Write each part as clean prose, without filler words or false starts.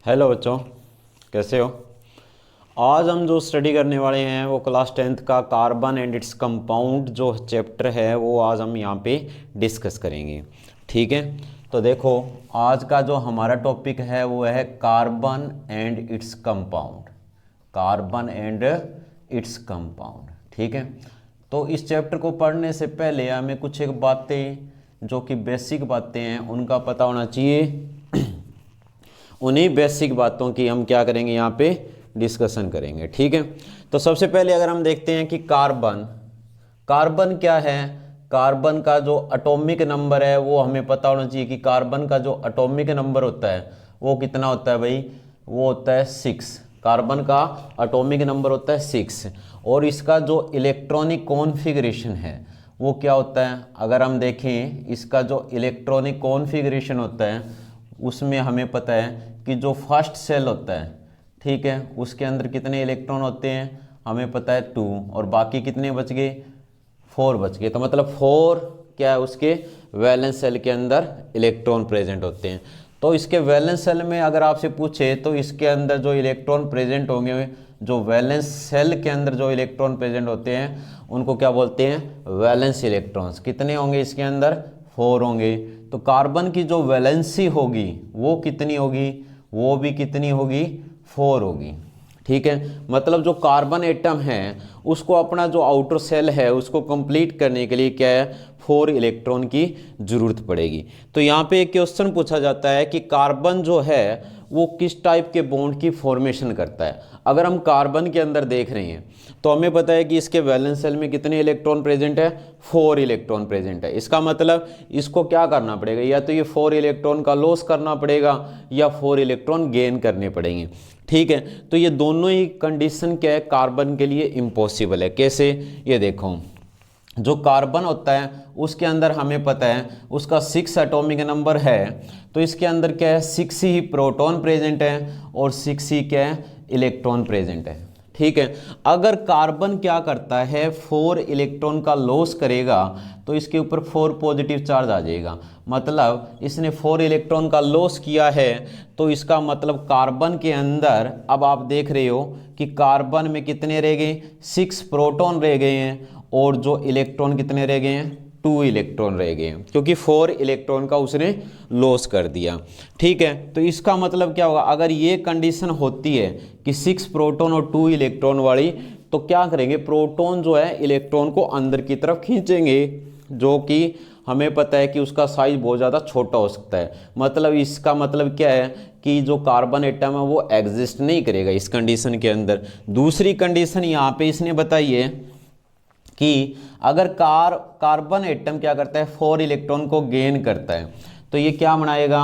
Hello बच्चों, कैसे हो। आज हम जो स्टडी करने वाले हैं वो क्लास 10th का कार्बन एंड इट्स कंपाउंड जो चैप्टर है वो आज हम यहाँ पे डिस्कस करेंगे। ठीक है, तो देखो आज का जो हमारा टॉपिक है वो है carbon and its compound. Carbon and its compound, ठीक है। तो इस चैप्टर को पढ़ने से पहले हमें कुछ एक बातें जो कि बेसिक बातें हैं उनका पता होना चाहिए। उन्हीं बेसिक बातों की हम क्या करेंगे, यहाँ पे डिस्कशन करेंगे। ठीक है, तो सबसे पहले अगर हम देखते हैं कि कार्बन कार्बन क्या है। कार्बन का जो एटॉमिक नंबर है वो हमें पता होना चाहिए कि कार्बन का जो एटॉमिक नंबर होता है वो कितना होता है भाई, वो होता है 6। कार्बन का एटॉमिक नंबर होता है 6 और इसका जो इलेक्ट्रॉनिक कॉन्फ़िगरेशन है वो क्या होता है। अगर हम देखें इसका जो इलेक्ट्रॉनिक कॉन्फ़िगरेशन होता है उसमें हमें पता है कि जो फर्स्ट सेल होता है, ठीक है, उसके अंदर कितने इलेक्ट्रॉन होते हैं हमें पता है 2 और बाकी कितने बच गए, 4 बच गए। तो मतलब 4 क्या है, उसके वैलेंस सेल के अंदर इलेक्ट्रॉन प्रेजेंट होते हैं। तो इसके वैलेंस सेल में अगर आपसे पूछे तो इसके अंदर जो इलेक्ट्रॉन प्रेजेंट होंगे, जो वैलेंस सेल के अंदर जो इलेक्ट्रॉन प्रेजेंट होते हैं उनको क्या बोलते हैं, वैलेंस इलेक्ट्रॉन्स। कितने होंगे इसके अंदर, 4 होंगे। तो कार्बन की जो वैलेंसी होगी वो कितनी होगी, वो भी कितनी होगी, 4 होगी। ठीक है, मतलब जो कार्बन एटम है उसको अपना जो आउटर सेल है उसको कंप्लीट करने के लिए क्या है, 4 इलेक्ट्रॉन की जरूरत पड़ेगी। तो यहाँ पे एक क्वेश्चन पूछा जाता है कि कार्बन जो है वो किस टाइप के बॉन्ड की फॉर्मेशन करता है। अगर हम कार्बन के अंदर देख रहे हैं तो हमें पता है कि इसके वैलेंस सेल में कितने इलेक्ट्रॉन प्रेजेंट है, 4 इलेक्ट्रॉन प्रेजेंट है। इसका मतलब इसको क्या करना पड़ेगा, या तो ये 4 इलेक्ट्रॉन का लॉस करना पड़ेगा या 4 इलेक्ट्रॉन गेन करने पड़ेंगे। ठीक है, तो ये दोनों ही कंडीशन क्या है, कार्बन के लिए इम्पॉसिबल है। कैसे, ये देखो, जो कार्बन होता है उसके अंदर हमें पता है उसका 6 एटॉमिक नंबर है, तो इसके अंदर क्या है, 6 ही प्रोटॉन प्रेजेंट है और 6 ही क्या है, इलेक्ट्रॉन प्रेजेंट है। ठीक है, अगर कार्बन क्या करता है, 4 इलेक्ट्रॉन का लॉस करेगा तो इसके ऊपर 4 पॉजिटिव चार्ज आ जाएगा। मतलब इसने 4 इलेक्ट्रॉन का लॉस किया है तो इसका मतलब कार्बन के अंदर अब आप देख रहे हो कि कार्बन में कितने रह गए, 6 प्रोटॉन रह गए हैं और जो इलेक्ट्रॉन कितने रह गए हैं, 2 इलेक्ट्रॉन रह गए हैं, क्योंकि 4 इलेक्ट्रॉन का उसने लॉस कर दिया। ठीक है, तो इसका मतलब क्या होगा, अगर ये कंडीशन होती है कि 6 प्रोटॉन और 2 इलेक्ट्रॉन वाली, तो क्या करेंगे, प्रोटॉन जो है इलेक्ट्रॉन को अंदर की तरफ खींचेंगे, जो कि हमें पता है कि उसका साइज बहुत ज़्यादा छोटा हो सकता है। मतलब इसका मतलब क्या है कि जो कार्बन एटम है वो एग्जिस्ट नहीं करेगा इस कंडीशन के अंदर। दूसरी कंडीशन यहाँ पे इसने बताई है कि अगर कार्बन एटम क्या करता है, 4 इलेक्ट्रॉन को गेन करता है तो ये क्या बनाएगा,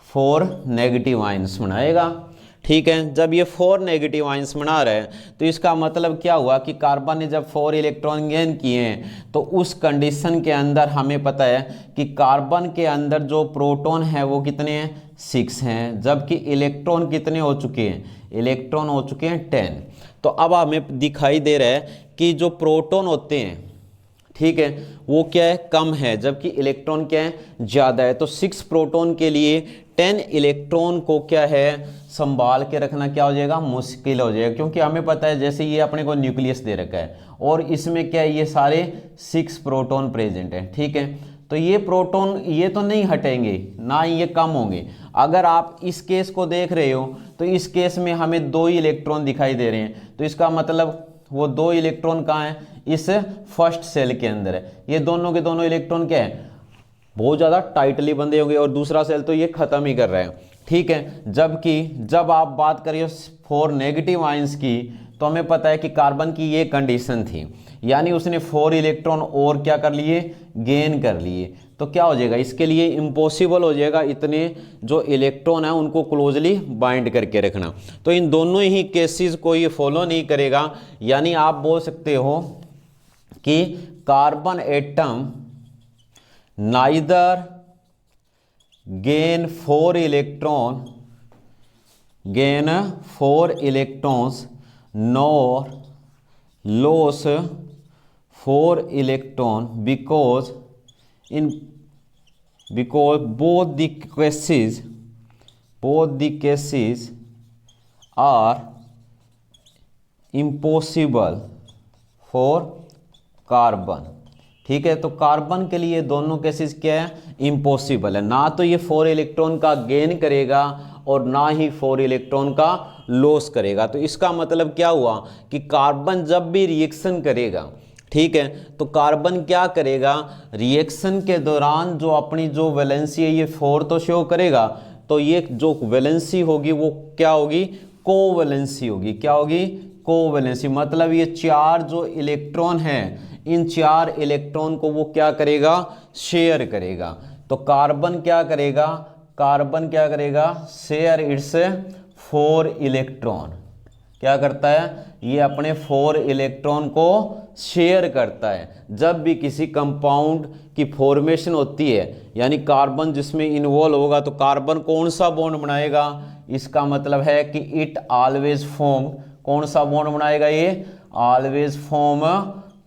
4 नेगेटिव आयंस बनाएगा। ठीक है, जब ये 4 नेगेटिव आयंस बना रहा है तो इसका मतलब क्या हुआ कि कार्बन ने जब 4 इलेक्ट्रॉन गेन किए हैं तो उस कंडीशन के अंदर हमें पता है कि कार्बन के अंदर जो प्रोटॉन है वो कितने हैं, 6 हैं, जबकि इलेक्ट्रॉन कितने हो चुके हैं, इलेक्ट्रॉन हो चुके हैं 10। तो अब हमें दिखाई दे रहा है कि जो प्रोटॉन होते हैं, ठीक है, वो क्या है, कम है, जबकि इलेक्ट्रॉन क्या है, ज़्यादा है। तो 6 प्रोटॉन के लिए 10 इलेक्ट्रॉन को क्या है, संभाल के रखना क्या हो जाएगा, मुश्किल हो जाएगा। क्योंकि हमें पता है जैसे ये अपने को न्यूक्लियस दे रखा है और इसमें क्या है, ये सारे 6 प्रोटॉन प्रेजेंट है। ठीक है, तो ये प्रोटॉन ये तो नहीं हटेंगे ना ही ये कम होंगे। अगर आप इस केस को देख रहे हो तो इस केस में हमें 2 ही इलेक्ट्रॉन दिखाई दे रहे हैं, तो इसका मतलब वो 2 इलेक्ट्रॉन कहाँ है, इस फर्स्ट सेल के अंदर है। ये दोनों के दोनों इलेक्ट्रॉन क्या है, बहुत ज़्यादा टाइटली बंधे होंगे और दूसरा सेल तो ये ख़त्म ही कर रहा है। ठीक है, जबकि जब आप बात करिए 4 नेगेटिव आयंस की तो हमें पता है कि कार्बन की ये कंडीशन थी, यानी उसने 4 इलेक्ट्रॉन और क्या कर लिए, गेन कर लिए। तो क्या हो जाएगा, इसके लिए इम्पॉसिबल हो जाएगा इतने जो इलेक्ट्रॉन है उनको क्लोजली बाइंड करके रखना। तो इन दोनों ही केसेस को ये फॉलो नहीं करेगा, यानी आप बोल सकते हो कि carbon atom neither gain 4 electrons nor lose 4 electron because both the cases both the cases are impossible for carbon. ठीक है, तो कार्बन के लिए दोनों केसेस क्या है, इम्पॉसिबल है। ना तो ये 4 इलेक्ट्रॉन का गेन करेगा और ना ही 4 इलेक्ट्रॉन का लॉस करेगा। तो इसका मतलब क्या हुआ कि कार्बन जब भी रिएक्शन करेगा, ठीक है, तो कार्बन क्या करेगा, रिएक्शन के दौरान जो अपनी जो वैलेंसी है ये 4 तो शो करेगा, तो ये जो वैलेंसी होगी वो क्या होगी, कोवैलेंसी होगी। क्या होगी, कोवैलेंसी। मतलब ये 4 जो इलेक्ट्रॉन है, इन 4 इलेक्ट्रॉन को वो क्या करेगा, शेयर करेगा। तो कार्बन क्या करेगा, कार्बन क्या करेगा, शेयर इट्स 4 इलेक्ट्रॉन। क्या करता है, ये अपने 4 इलेक्ट्रॉन को शेयर करता है। जब भी किसी कंपाउंड की फॉर्मेशन होती है, यानी कार्बन जिसमें इन्वॉल्व होगा, तो कार्बन कौन सा बॉन्ड बनाएगा, इसका मतलब है कि इट ऑलवेज फॉर्म, कौन सा बॉन्ड बनाएगा, ये ऑलवेज फॉर्म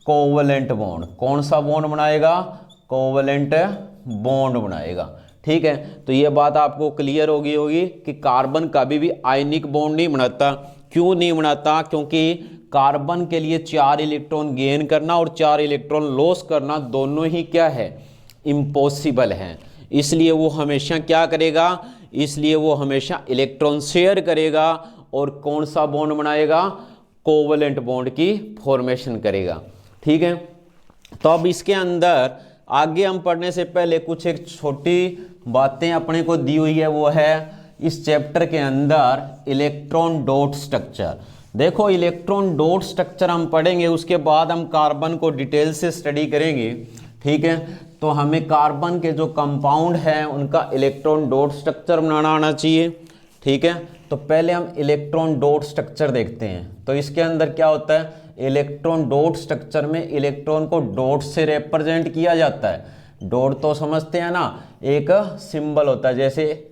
कोवलेंट बॉन्ड। कौन सा बॉन्ड बनाएगा, कोवलेंट बॉन्ड बनाएगा। ठीक है, तो ये बात आपको क्लियर होगी कि कार्बन कभी भी आयनिक बॉन्ड नहीं बनाता। क्यों नहीं बनाता, क्योंकि कार्बन के लिए 4 इलेक्ट्रॉन गेन करना और 4 इलेक्ट्रॉन लॉस करना दोनों ही क्या है, इम्पॉसिबल है। इसलिए वो हमेशा क्या करेगा, इसलिए वो हमेशा इलेक्ट्रॉन शेयर करेगा और कौन सा बॉन्ड बनाएगा, कोवलेंट बॉन्ड की फॉर्मेशन करेगा। ठीक है, तो अब इसके अंदर आगे हम पढ़ने से पहले कुछ एक छोटी बातें अपने को दी हुई है, वो है इस चैप्टर के अंदर इलेक्ट्रॉन डॉट स्ट्रक्चर। देखो, इलेक्ट्रॉन डॉट स्ट्रक्चर हम पढ़ेंगे, उसके बाद हम कार्बन को डिटेल से स्टडी करेंगे। ठीक है, तो हमें कार्बन के जो कंपाउंड हैं उनका इलेक्ट्रॉन डॉट स्ट्रक्चर बनाना आना चाहिए। ठीक है, तो पहले हम इलेक्ट्रॉन डॉट स्ट्रक्चर देखते हैं। तो इसके अंदर क्या होता है, इलेक्ट्रॉन डॉट स्ट्रक्चर में इलेक्ट्रॉन को डॉट से रिप्रेजेंट किया जाता है। डॉट तो समझते हैं ना, एक सिंबल होता है, जैसे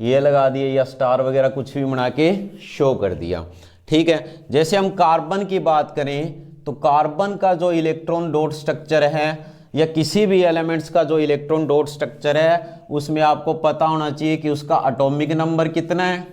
ये लगा दिए या स्टार वगैरह कुछ भी बना के शो कर दिया। ठीक है, जैसे हम कार्बन की बात करें तो कार्बन का जो इलेक्ट्रॉन डॉट स्ट्रक्चर है या किसी भी एलिमेंट्स का जो इलेक्ट्रॉन डॉट स्ट्रक्चर है, उसमें आपको पता होना चाहिए कि उसका एटॉमिक नंबर कितना है,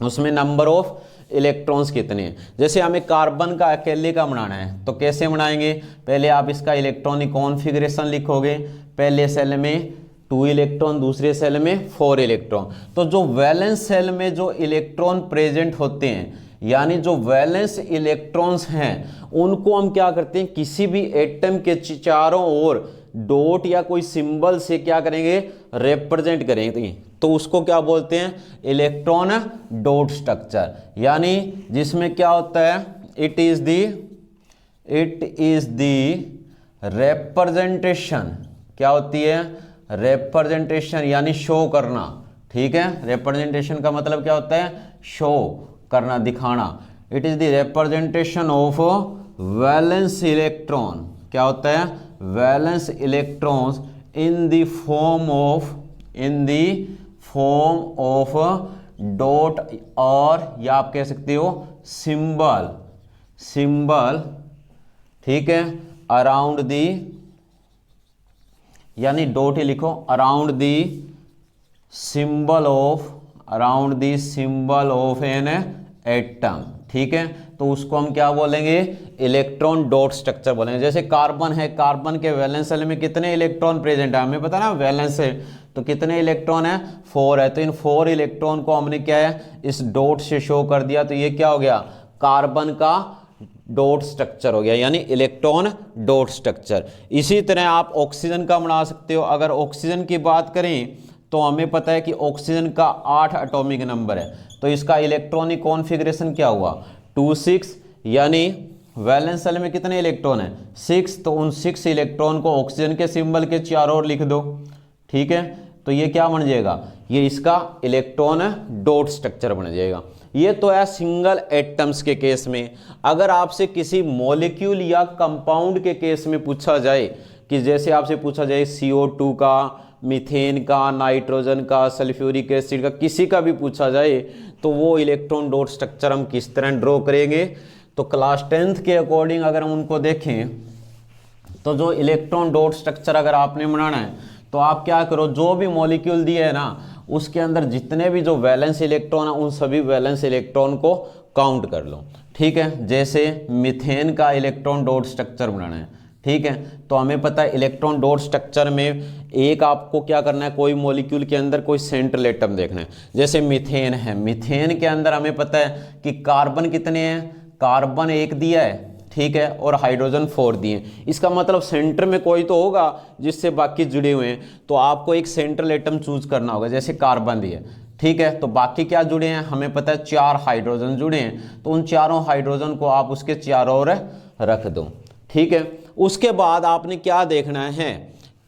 उसमें नंबर ऑफ इलेक्ट्रॉन्स कितने हैं। जैसे हमें कार्बन का अकेले का बनाना है, तो कैसे बनाएंगे, पहले आप इसका इलेक्ट्रॉनिक कॉन्फ़िगरेशन लिखोगे। पहले सेल में 2 इलेक्ट्रॉन, दूसरे सेल में 4 इलेक्ट्रॉन। तो जो वैलेंस सेल में जो इलेक्ट्रॉन प्रेजेंट होते हैं, यानी जो वैलेंस इलेक्ट्रॉन्स हैं, उनको हम क्या करते हैं, किसी भी एटम के चारों ओर डॉट या कोई सिंबल से क्या करेंगे, रिप्रेजेंट करेंगे। तो उसको क्या बोलते हैं, इलेक्ट्रॉन डॉट स्ट्रक्चर। यानी जिसमें क्या होता है, इट इज द रिप्रेजेंटेशन। क्या होती है, रिप्रेजेंटेशन यानी शो करना। ठीक है, रिप्रेजेंटेशन का मतलब क्या होता है, शो करना, दिखाना। It is the representation of valence electron. क्या होता है, valence electrons in the form of dot, और या आप कह सकते हो सिंबल। ठीक है, अराउंड दी, यानी डॉट ही लिखो, around the symbol of an atom. ठीक है, तो उसको हम क्या बोलेंगे, इलेक्ट्रॉन डॉट स्ट्रक्चर बोलेंगे। जैसे कार्बन है, कार्बन के वैलेंस सेल में कितने इलेक्ट्रॉन प्रेजेंट है, हमें पता ना वैलेंस है, तो कितने इलेक्ट्रॉन है, 4 है। तो इन 4 इलेक्ट्रॉन को हमने क्या है, इस डॉट से शो कर दिया। तो ये क्या हो गया, कार्बन का डॉट स्ट्रक्चर हो गया, यानी इलेक्ट्रॉन डॉट स्ट्रक्चर। इसी तरह आप ऑक्सीजन का बना सकते हो। अगर ऑक्सीजन की बात करें तो हमें पता है कि ऑक्सीजन का 8 एटॉमिक नंबर है। तो इसका इलेक्ट्रॉनिक कॉन्फ़िगरेशन क्या हुआ, 2 6, यानी वैलेंस सेल में कितने इलेक्ट्रॉन है, 6। तो उन 6 इलेक्ट्रॉन को ऑक्सीजन के सिंबल के चारों ओर लिख दो। ठीक है, तो ये क्या बन जाएगा, ये इसका इलेक्ट्रॉन डॉट स्ट्रक्चर बन जाएगा। ये तो है सिंगल एटम्स के केस में। अगर आपसे किसी मॉलिक्यूल या कंपाउंड के केस में पूछा जाए, कि जैसे आपसे पूछा जाए CO2 का, मीथेन का, नाइट्रोजन का, सल्फ्यूरिक एसिड का, किसी का भी पूछा जाए, तो वो इलेक्ट्रॉन डॉट स्ट्रक्चर हम किस तरह ड्रॉ करेंगे। तो क्लास 10th के अकॉर्डिंग अगर हम उनको देखें, तो जो इलेक्ट्रॉन डॉट स्ट्रक्चर अगर आपने बनाना है, तो आप क्या करो, जो भी मॉलिक्यूल दिए है ना, उसके अंदर जितने भी जो वैलेंस इलेक्ट्रॉन है उन सभी वैलेंस इलेक्ट्रॉन को काउंट कर लो। ठीक है, जैसे मीथेन का इलेक्ट्रॉन डॉट स्ट्रक्चर बनाना है। ठीक है, तो हमें पता है इलेक्ट्रॉन डॉट स्ट्रक्चर में एक आपको क्या करना है, कोई मॉलिक्यूल के अंदर कोई सेंट्रल एटम देखना है। जैसे मीथेन है, मीथेन के अंदर हमें पता है कि कार्बन कितने हैं, कार्बन 1 दिया है, ठीक है, और हाइड्रोजन 4 दिए। इसका मतलब सेंटर में कोई तो होगा जिससे बाकी जुड़े हुए हैं, तो आपको एक सेंट्रल एटम चूज करना होगा। जैसे कार्बन दिया, ठीक है, तो बाकी क्या जुड़े हैं, हमें पता है 4 हाइड्रोजन जुड़े हैं, तो उन चारों हाइड्रोजन को आप उसके चारों ओर रख दो। ठीक है, उसके बाद आपने क्या देखना है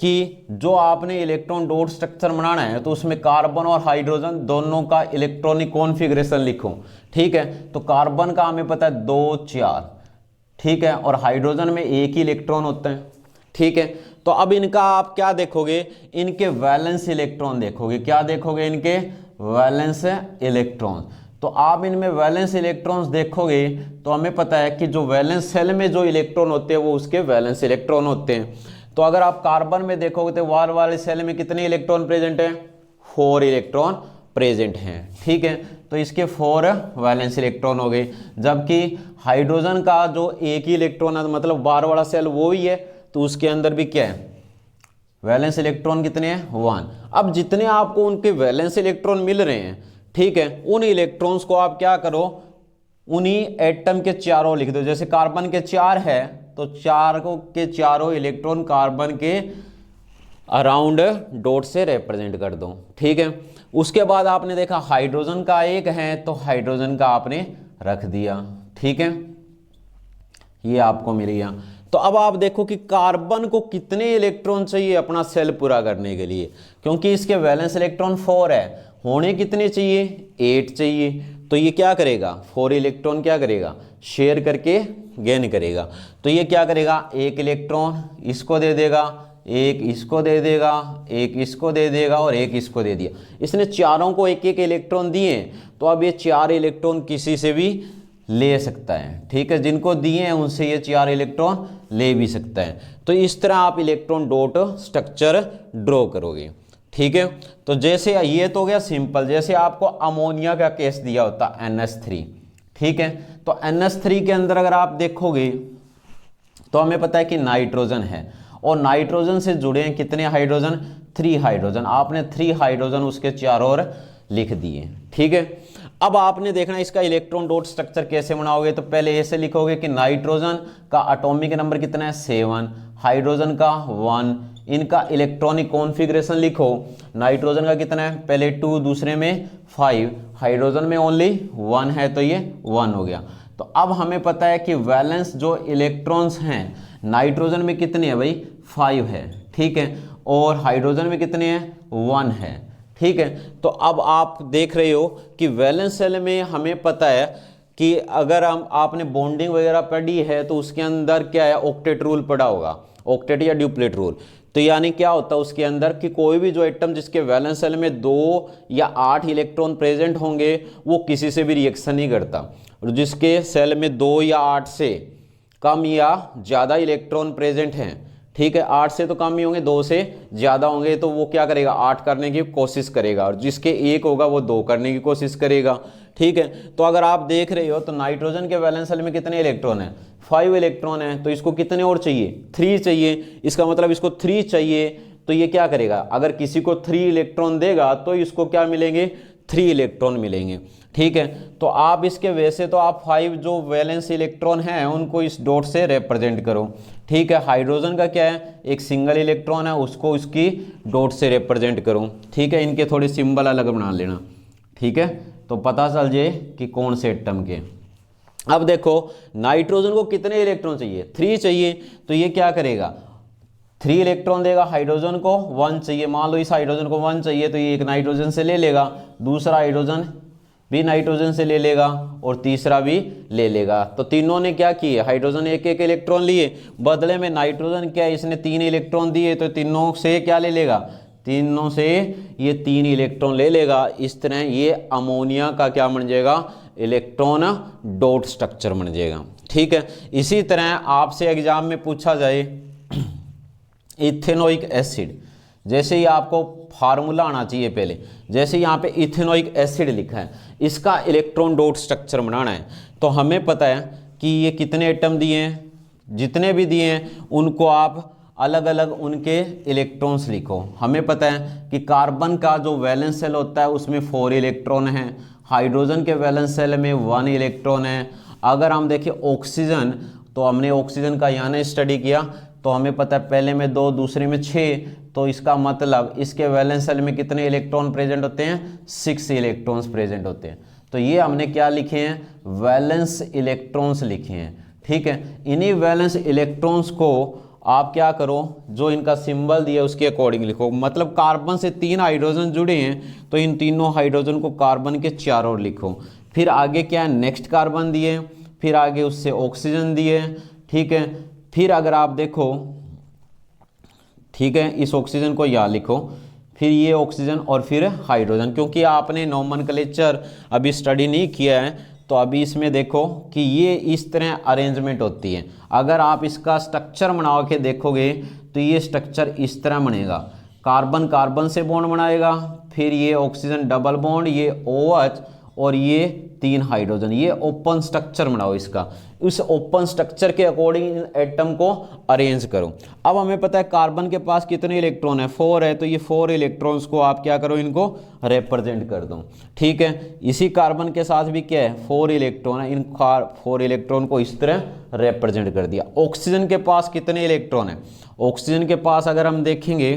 कि जो आपने इलेक्ट्रॉन डॉट स्ट्रक्चर बनाना है तो उसमें कार्बन और हाइड्रोजन दोनों का इलेक्ट्रॉनिक कॉन्फ़िगरेशन लिखो। ठीक है, तो कार्बन का हमें पता है 2 4, ठीक है, और हाइड्रोजन में एक ही इलेक्ट्रॉन होता है। ठीक है, तो अब इनका आप क्या देखोगे, इनके वैलेंस इलेक्ट्रॉन देखोगे। क्या देखोगे, इनके वैलेंस इलेक्ट्रॉन। तो आप इनमें वैलेंस इलेक्ट्रॉन्स देखोगे तो हमें पता है कि जो वैलेंस सेल में जो इलेक्ट्रॉन होते हैं वो उसके वैलेंस इलेक्ट्रॉन होते हैं। तो अगर आप कार्बन में देखोगे तो वार वाले सेल में कितने इलेक्ट्रॉन प्रेजेंट हैं, 4 इलेक्ट्रॉन प्रेजेंट हैं। ठीक है, तो इसके 4 वैलेंस इलेक्ट्रॉन हो गए, जबकि हाइड्रोजन का जो एक ही इलेक्ट्रॉन है, मतलब बार वाला सेल वो ही है, तो उसके अंदर भी क्या है, वैलेंस इलेक्ट्रॉन कितने हैं, 1। अब जितने आपको उनके वैलेंस इलेक्ट्रॉन मिल रहे हैं, ठीक है, उन इलेक्ट्रॉन्स को आप क्या करो, उन्हीं एटम के चारों लिख दो। जैसे कार्बन के 4 है तो 4 के चारों इलेक्ट्रॉन कार्बन के अराउंड डॉट से रिप्रेजेंट कर दो। ठीक है, उसके बाद आपने देखा हाइड्रोजन का 1 है तो हाइड्रोजन का आपने रख दिया। ठीक है, ये आपको मिल गया। तो अब आप देखो कि कार्बन को कितने इलेक्ट्रॉन चाहिए अपना सेल पूरा करने के लिए, क्योंकि इसके वैलेंस इलेक्ट्रॉन 4 है, होने कितने चाहिए, 8 चाहिए। तो ये क्या करेगा, 4 इलेक्ट्रॉन क्या करेगा, शेयर करके गेन करेगा। तो ये क्या करेगा, 1 इलेक्ट्रॉन इसको दे देगा, 1 इसको दे देगा, 1 इसको दे देगा और 1 इसको दे दिया। इसने चारों को 1 इलेक्ट्रॉन दिए, तो अब ये 4 इलेक्ट्रॉन किसी से भी ले सकता है। ठीक है, जिनको दिए हैं उनसे ये 4 इलेक्ट्रॉन ले भी सकता है। तो इस तरह आप इलेक्ट्रॉन डॉट स्ट्रक्चर ड्रॉ करोगे। ठीक है, तो जैसे ये तो हो गया सिंपल। जैसे आपको अमोनिया का केस दिया होता NH3, ठीक है, तो NH3 के अंदर अगर आप देखोगे तो हमें पता है कि नाइट्रोजन है, और नाइट्रोजन से जुड़े हैं कितने हाइड्रोजन, 3 हाइड्रोजन। आपने 3 हाइड्रोजन उसके चारों ओर लिख दिए। ठीक है, अब आपने देखना इसका इलेक्ट्रॉन डॉट स्ट्रक्चर कैसे बनाओगे। तो पहले ऐसे लिखोगे कि नाइट्रोजन का एटॉमिक नंबर कितना है, 7, हाइड्रोजन का 1, इनका इलेक्ट्रॉनिक कॉन्फ़िगरेशन लिखो। नाइट्रोजन का कितना है, पहले 2, दूसरे में 5, हाइड्रोजन में ओनली 1 है तो ये 1 हो गया। तो अब हमें पता है कि वैलेंस जो इलेक्ट्रॉन्स हैं नाइट्रोजन में कितने हैं भाई, 5 है। ठीक है, और हाइड्रोजन में कितने हैं, 1 है। ठीक है, तो अब आप देख रहे हो कि वैलेंस सेल में हमें पता है कि अगर आपने बॉन्डिंग वगैरह पढ़ी है तो उसके अंदर क्या है, ऑक्टेट रूल पढ़ा होगा, ऑक्टेट या ड्यूप्लेट रूल। तो यानी क्या होता है उसके अंदर कि कोई भी जो एटम जिसके वैलेंस सेल में 2 या 8 इलेक्ट्रॉन प्रेजेंट होंगे वो किसी से भी रिएक्शन नहीं करता, और जिसके सेल में 2 या 8 से कम या ज़्यादा इलेक्ट्रॉन प्रेजेंट हैं, ठीक है, 8 से तो कम ही होंगे, 2 से ज़्यादा होंगे, तो वो क्या करेगा, 8 करने की कोशिश करेगा, और जिसके 1 होगा वो 2 करने की कोशिश करेगा। ठीक है, तो अगर आप देख रहे हो तो नाइट्रोजन के वैलेंस सेल में कितने इलेक्ट्रॉन हैं, 5 इलेक्ट्रॉन हैं, तो इसको कितने और चाहिए, 3 चाहिए। इसका मतलब इसको 3 चाहिए, तो ये क्या करेगा, अगर किसी को 3 इलेक्ट्रॉन देगा तो इसको क्या मिलेंगे, 3 इलेक्ट्रॉन मिलेंगे। ठीक है, तो आप इसके वैसे तो आप 5 जो वैलेंस इलेक्ट्रॉन हैं उनको इस डॉट से रिप्रेजेंट करो। ठीक है, हाइड्रोजन का क्या है, एक सिंगल इलेक्ट्रॉन है, उसको इसकी डॉट से रिप्रेजेंट करो। ठीक है, इनके थोड़े सिंबल अलग बना लेना। ठीक है, तो पता चल जाए कि कौन से एटम के। अब देखो नाइट्रोजन को कितने इलेक्ट्रॉन चाहिए, 3 चाहिए, तो ये क्या करेगा, 3 इलेक्ट्रॉन देगा। हाइड्रोजन को 1 चाहिए, मान लो इस हाइड्रोजन को 1 चाहिए, तो ये एक नाइट्रोजन से ले लेगा, दूसरा हाइड्रोजन भी नाइट्रोजन से ले लेगा, और तीसरा भी ले लेगा। तो तीनों ने क्या किए, हाइड्रोजन 1 इलेक्ट्रॉन लिए, बदले में नाइट्रोजन क्या है, इसने 3 इलेक्ट्रॉन दिए, तो तीनों से क्या ले लेगा, तीनों से ये 3 इलेक्ट्रॉन ले लेगा। इस तरह ये अमोनिया का क्या बन जाएगा, इलेक्ट्रॉन डॉट स्ट्रक्चर बन जाएगा। ठीक है, इसी तरह आपसे एग्जाम में पूछा जाए इथेनोइक एसिड, जैसे ही आपको फार्मूला आना चाहिए पहले, जैसे यहाँ पे इथेनोइक एसिड लिखा है, इसका इलेक्ट्रॉन डॉट स्ट्रक्चर बनाना है, तो हमें पता है कि ये कितने एटम दिए हैं, जितने भी दिए हैं उनको आप अलग अलग उनके इलेक्ट्रॉन्स लिखो। हमें पता है कि कार्बन का जो वैलेंस सेल होता है उसमें 4 इलेक्ट्रॉन हैं, हाइड्रोजन के वैलेंस सेल में 1 इलेक्ट्रॉन है। अगर हम देखें ऑक्सीजन, तो हमने ऑक्सीजन का यहाँ स्टडी किया, तो हमें पता है पहले में 2, दूसरे में 6, तो इसका मतलब इसके वैलेंस सेल में कितने इलेक्ट्रॉन प्रेजेंट होते हैं, 6 इलेक्ट्रॉन्स प्रेजेंट होते हैं। तो ये हमने क्या लिखे हैं, वैलेंस इलेक्ट्रॉन्स लिखे हैं। ठीक है, इन्हीं वैलेंस इलेक्ट्रॉन्स को आप क्या करो, जो इनका सिंबल दिया उसके अकॉर्डिंग लिखो। मतलब कार्बन से 3 हाइड्रोजन जुड़े हैं, तो इन तीनों हाइड्रोजन को कार्बन के चारों ओर लिखो। फिर आगे क्या है, नेक्स्ट कार्बन दिए, फिर आगे उससे ऑक्सीजन दिए। ठीक है, फिर अगर आप देखो, ठीक है, इस ऑक्सीजन को यहाँ लिखो, फिर ये ऑक्सीजन और फिर हाइड्रोजन। क्योंकि आपने नोमेनक्लेचर अभी स्टडी नहीं किया है, तो अभी इसमें देखो कि ये इस तरह अरेंजमेंट होती है। अगर आप इसका स्ट्रक्चर बना के देखोगे तो ये स्ट्रक्चर इस तरह बनेगा, कार्बन कार्बन से बॉन्ड बनाएगा, फिर ये ऑक्सीजन डबल बॉन्ड, ये OH और ये 3 हाइड्रोजन, ये ओपन स्ट्रक्चर बनाओ इसका। उस ओपन स्ट्रक्चर के अकॉर्डिंग एटम को अरेंज करो। अब हमें पता है कार्बन के पास कितने इलेक्ट्रॉन है, 4 है, तो ये 4 इलेक्ट्रॉन्स को आप क्या करो, इनको रिप्रेजेंट कर दो। ठीक है, इसी कार्बन के साथ भी क्या है, 4 इलेक्ट्रॉन है, इन 4 इलेक्ट्रॉन को इस तरह रिप्रेजेंट कर दिया। ऑक्सीजन के पास कितने इलेक्ट्रॉन है, ऑक्सीजन के पास अगर हम देखेंगे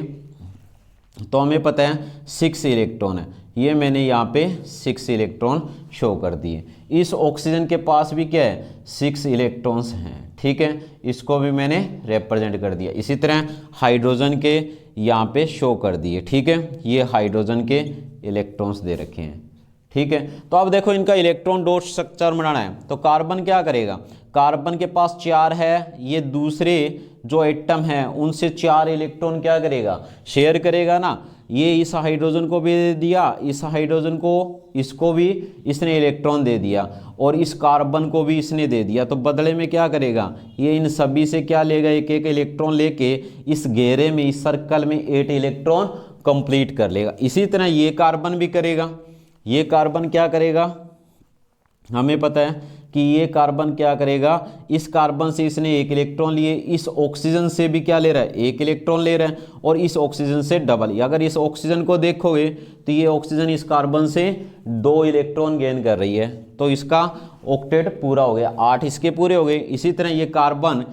तो हमें पता है 6 इलेक्ट्रॉन है। ये मैंने यहाँ पे 6 इलेक्ट्रॉन शो कर दिए। इस ऑक्सीजन के पास भी क्या है, 6 इलेक्ट्रॉन्स हैं। ठीक है, इसको भी मैंने रिप्रेजेंट कर दिया। इसी तरह हाइड्रोजन के यहाँ पे शो कर दिए। ठीक है, ये हाइड्रोजन के इलेक्ट्रॉन्स दे रखे हैं। ठीक है, तो अब देखो इनका इलेक्ट्रॉन डॉट स्ट्रक्चर बनाना है, तो कार्बन क्या करेगा, कार्बन के पास 4 है, ये दूसरे जो एटम है उनसे 4 इलेक्ट्रॉन क्या करेगा, शेयर करेगा ना। ये इस हाइड्रोजन को भी दे दिया, इस हाइड्रोजन को, इसको भी इसने इलेक्ट्रॉन दे दिया, और इस कार्बन को भी इसने दे दिया। तो बदले में क्या करेगा, ये इन सभी से क्या लेगा, एक एक इलेक्ट्रॉन लेके इस घेरे में, इस सर्कल में 8 इलेक्ट्रॉन कंप्लीट कर लेगा। इसी तरह ये कार्बन भी करेगा। ये कार्बन क्या करेगा, हमें पता है कि ये कार्बन क्या करेगा, इस कार्बन से इसने 1 इलेक्ट्रॉन लिए, इस ऑक्सीजन से भी क्या ले रहा है, 1 इलेक्ट्रॉन ले रहा है, और इस ऑक्सीजन से डबल। अगर इस ऑक्सीजन को देखोगे तो ये ऑक्सीजन इस कार्बन से 2 इलेक्ट्रॉन गेन कर रही है, तो इसका ऑक्टेट पूरा हो गया, 8 इसके पूरे हो गए। इसी तरह ये कार्बन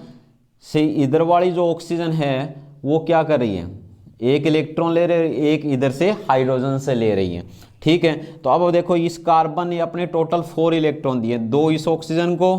से इधर वाली जो ऑक्सीजन है वो क्या कर रही है, 1 इलेक्ट्रॉन ले रही है, 1 इधर से हाइड्रोजन से ले रही है। ठीक है, तो अब देखो इस कार्बन ने अपने टोटल 4 इलेक्ट्रॉन दिए, 2 इस ऑक्सीजन को,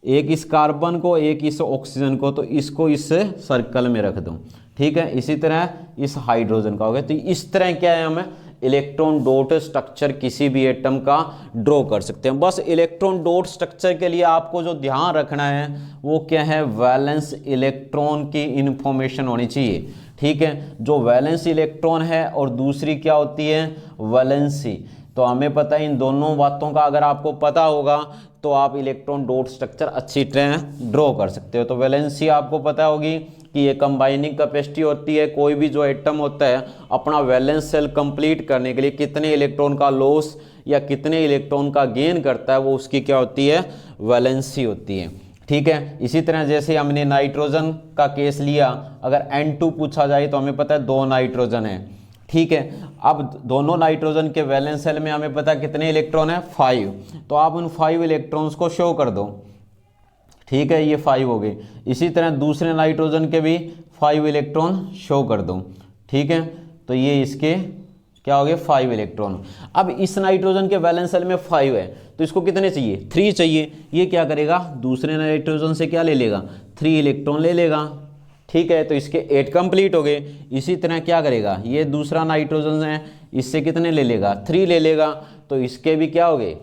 1 इस कार्बन को, 1 इस ऑक्सीजन को, तो इसको इस सर्कल में रख दो। ठीक है, इसी तरह इस हाइड्रोजन का हो गया। तो इस तरह क्या है, हमें इलेक्ट्रॉन डॉट स्ट्रक्चर किसी भी एटम का ड्रॉ कर सकते हैं। बस इलेक्ट्रॉन डॉट स्ट्रक्चर के लिए आपको जो ध्यान रखना है वो क्या है, वैलेंस इलेक्ट्रॉन की इंफॉर्मेशन होनी चाहिए। ठीक है, जो वैलेंस इलेक्ट्रॉन है और दूसरी क्या होती है, वैलेंसी। तो हमें पता है इन दोनों बातों का अगर आपको पता होगा तो आप इलेक्ट्रॉन डॉट स्ट्रक्चर अच्छी तरह ड्रॉ कर सकते हो। तो वैलेंसी आपको पता होगी कि ये कंबाइनिंग कैपेसिटी होती है, कोई भी जो एटम होता है अपना वैलेंस सेल कंप्लीट करने के लिए कितने इलेक्ट्रॉन का लॉस या कितने इलेक्ट्रॉन का गेन करता है, वो उसकी क्या होती है, वैलेंसी होती है। ठीक है, इसी तरह जैसे हमने नाइट्रोजन का केस लिया, अगर N2 पूछा जाए तो हमें पता है 2 नाइट्रोजन है। ठीक है, अब दोनों नाइट्रोजन के वैलेंस सेल में हमें पता है कितने इलेक्ट्रॉन है, 5, तो आप उन 5 इलेक्ट्रॉन्स को शो कर दो। ठीक है, ये 5 हो गए। इसी तरह दूसरे नाइट्रोजन के भी 5 इलेक्ट्रॉन शो कर दो। ठीक है, तो ये इसके क्या हो गए, 5 इलेक्ट्रॉन। अब इस नाइट्रोजन के वैलेंस सेल में 5 है, तो इसको कितने चाहिए, 3 चाहिए। ये क्या करेगा, दूसरे नाइट्रोजन से क्या ले लेगा, 3 इलेक्ट्रॉन ले लेगा। ठीक है, तो इसके 8 कंप्लीट हो गए। इसी तरह क्या करेगा, ये दूसरा नाइट्रोजन है, इससे कितने ले लेगा, 3 ले लेगा, तो इसके भी क्या हो गए,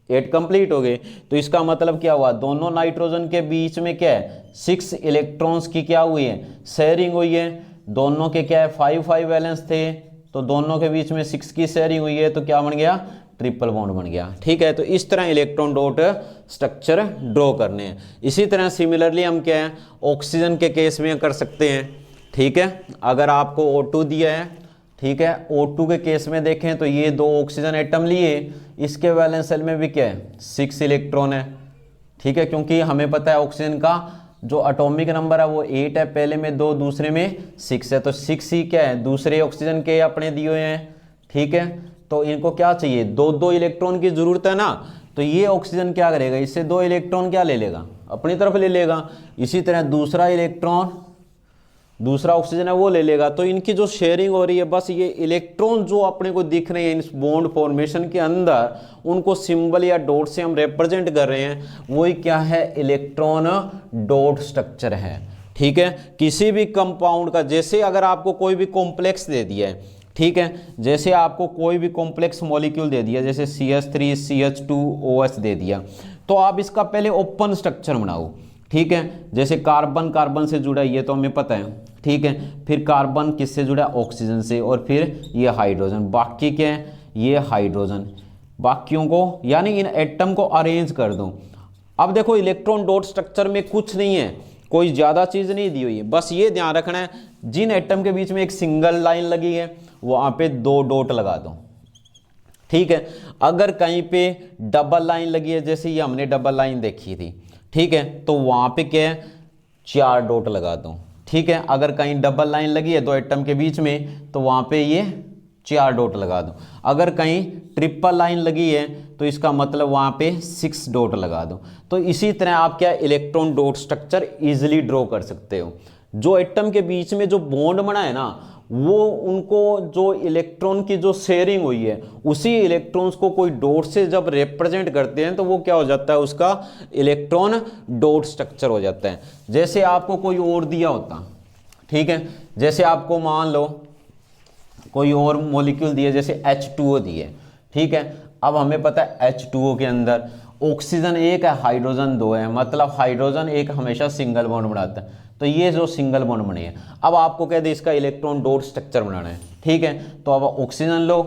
8 कंप्लीट हो गए। तो इसका मतलब क्या हुआ, दोनों नाइट्रोजन के बीच में क्या है, 6 इलेक्ट्रॉन्स की क्या हुई है, शेयरिंग हुई है। दोनों के क्या है, 5 वैलेंस थे, तो दोनों के बीच में 6 की शेयरिंग हुई है, तो क्या बन गया, ट्रिपल बॉन्ड बन गया। ठीक है, तो इस तरह इलेक्ट्रॉन डॉट स्ट्रक्चर ड्रॉ करने हैं। इसी तरह सिमिलरली हम क्या है, ऑक्सीजन के केस में कर सकते हैं। ठीक है। अगर आपको O2 दिया है, ठीक है, O2 के केस में देखें तो ये 2 ऑक्सीजन एटम लिए, इसके वैलेंस शेल में भी क्या है 6 इलेक्ट्रॉन है, ठीक है, क्योंकि हमें पता है ऑक्सीजन का जो एटॉमिक नंबर है वो 8 है, पहले में 2 दूसरे में 6 है, तो 6 ही क्या है दूसरे ऑक्सीजन के अपने दिए हुए हैं, ठीक है। तो इनको क्या चाहिए, 2 इलेक्ट्रॉन की जरूरत है ना, तो ये ऑक्सीजन क्या करेगा, इससे 2 इलेक्ट्रॉन क्या ले लेगा, अपनी तरफ ले लेगा। इसी तरह दूसरा इलेक्ट्रॉन, दूसरा ऑक्सीजन है वो ले लेगा। तो इनकी जो शेयरिंग हो रही है, बस ये इलेक्ट्रॉन जो अपने को दिख रहे हैं इस बॉन्ड फॉर्मेशन के अंदर, उनको सिंबल या डॉट से हम रिप्रेजेंट कर रहे हैं, वही क्या है, इलेक्ट्रॉन डॉट स्ट्रक्चर है, ठीक है। किसी भी कंपाउंड का, जैसे अगर आपको कोई भी कॉम्प्लेक्स दे दिया है, ठीक है, जैसे आपको कोई भी कॉम्प्लेक्स मॉलिक्यूल दे दिया, जैसे CH3 CH2OH दे दिया, तो आप इसका पहले ओपन स्ट्रक्चर बनाओ, ठीक है। जैसे कार्बन कार्बन से जुड़ा, ये तो हमें पता है, ठीक है। फिर कार्बन किससे जुड़ा, ऑक्सीजन से, और फिर ये हाइड्रोजन, बाकी क्या है, ये हाइड्रोजन, बाकियों को यानी इन एटम को अरेंज कर दो। अब देखो इलेक्ट्रॉन डॉट स्ट्रक्चर में कुछ नहीं है, कोई ज़्यादा चीज़ नहीं दी हुई है, बस ये ध्यान रखना है जिन एटम के बीच में एक सिंगल लाइन लगी है वहाँ पे 2 डॉट लगा दो, ठीक है। अगर कहीं पे डबल लाइन लगी है, जैसे ये हमने डबल लाइन देखी थी, ठीक है, तो वहाँ पे क्या है 4 डॉट लगा दो, ठीक है। अगर कहीं डबल लाइन लगी है 2 एटम के बीच में, तो वहाँ पे ये 4 डॉट लगा दो। अगर कहीं ट्रिपल लाइन लगी है तो इसका मतलब वहाँ पे 6 डॉट लगा दो। तो इसी तरह आप क्या electron dot structure easily draw कर सकते हो। जो एटम के बीच में जो बॉन्ड बना है ना, वो उनको जो इलेक्ट्रॉन की जो शेयरिंग हुई है, उसी इलेक्ट्रॉन्स को कोई डॉट से जब रिप्रेजेंट करते हैं तो वो क्या हो जाता है, उसका इलेक्ट्रॉन डॉट स्ट्रक्चर हो जाता है। जैसे आपको कोई और दिया होता, ठीक है, जैसे आपको मान लो कोई और मॉलिक्यूल दिए, जैसे H2O दिए, ठीक है। अब हमें पता है H2O के अंदर ऑक्सीजन 1 है, हाइड्रोजन 2 है, मतलब हाइड्रोजन 1 हमेशा सिंगल बॉन्ड बनाता है, तो ये जो सिंगल बॉन्ड बनी है, अब आपको कह दे इसका इलेक्ट्रॉन डॉट स्ट्रक्चर बनाना है, ठीक है। तो अब ऑक्सीजन लो,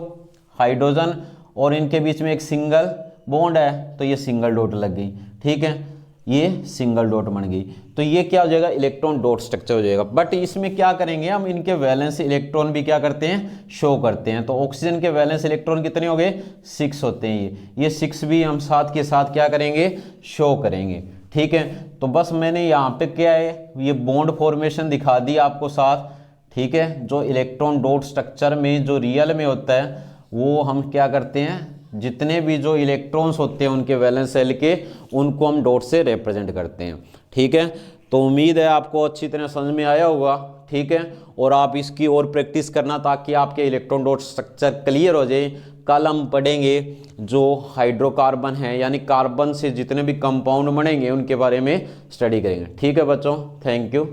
हाइड्रोजन, और इनके बीच में एक सिंगल बॉन्ड है, तो ये सिंगल डॉट लग गई, ठीक है, ये सिंगल डॉट बन गई। तो ये क्या हो जाएगा, इलेक्ट्रॉन डॉट स्ट्रक्चर हो जाएगा। बट इसमें क्या करेंगे हम, इनके वैलेंस इलेक्ट्रॉन भी क्या करते हैं, शो करते हैं। तो ऑक्सीजन के वैलेंस इलेक्ट्रॉन कितने हो गए, 6 होते हैं। ये 6 भी हम साथ के साथ क्या करेंगे, शो करेंगे, ठीक है। तो बस मैंने यहाँ पे क्या है, ये बॉन्ड फॉर्मेशन दिखा दी आपको साथ, ठीक है। जो इलेक्ट्रॉन डॉट स्ट्रक्चर में जो रियल में होता है, वो हम क्या करते हैं, जितने भी जो इलेक्ट्रॉन्स होते हैं उनके वैलेंस शेल के, उनको हम डॉट से रिप्रेजेंट करते हैं, ठीक है। तो उम्मीद है आपको अच्छी तरह समझ में आया होगा, ठीक है। और आप इसकी और प्रैक्टिस करना ताकि आपके इलेक्ट्रॉन डॉट स्ट्रक्चर क्लियर हो जाए। कल हम पढ़ेंगे जो हाइड्रोकार्बन है, यानी कार्बन से जितने भी कंपाउंड बनेंगे उनके बारे में स्टडी करेंगे, ठीक है बच्चों। Thank you.